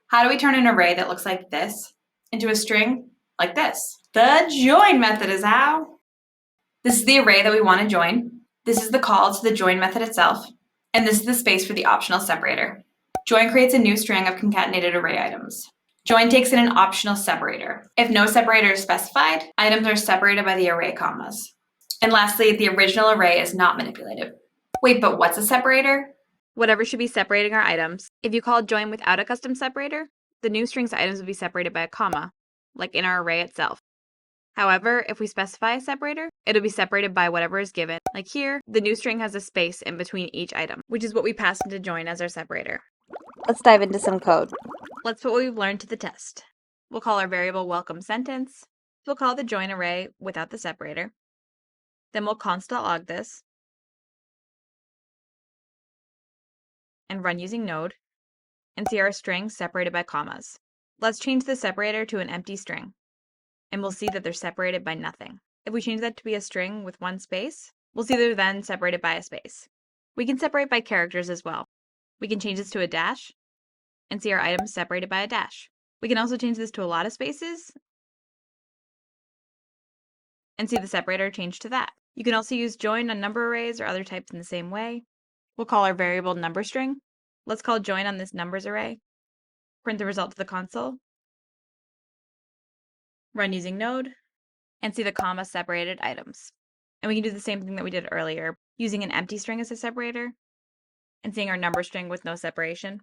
How do we turn an array that looks like this into a string like this? The join method is how. This is the array that we want to join. This is the call to the join method itself. And this is the space for the optional separator. Join creates a new string of concatenated array items. Join takes in an optional separator. If no separator is specified, items are separated by the array commas. And lastly, the original array is not manipulated. Wait, but what's a separator? Whatever should be separating our items. If you call join without a custom separator, the new string's items will be separated by a comma, like in our array itself. However, if we specify a separator, it'll be separated by whatever is given. Like here, the new string has a space in between each item, which is what we pass into join as our separator. Let's dive into some code. Let's put what we've learned to the test. We'll call our variable welcome sentence. We'll call the join array without the separator. Then we'll const.log this and run using node and see our strings separated by commas. Let's change the separator to an empty string, and we'll see that they're separated by nothing. If we change that to be a string with one space, we'll see they're then separated by a space. We can separate by characters as well. We can change this to a dash and see our items separated by a dash. We can also change this to a lot of spaces and see the separator change to that. You can also use join on number arrays or other types in the same way. We'll call our variable number string. Let's call join on this numbers array. Print the result to the console. Run using node, and see the comma separated items. And we can do the same thing that we did earlier, using an empty string as a separator, and seeing our number string with no separation,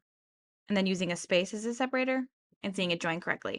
and then using a space as a separator, and seeing it join correctly.